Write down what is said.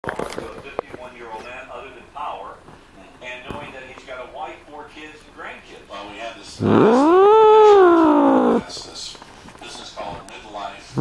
to a 51-year-old man other than power, and knowing that he's got a wife, 4 kids, and grandkids. Well, we had this business called midlife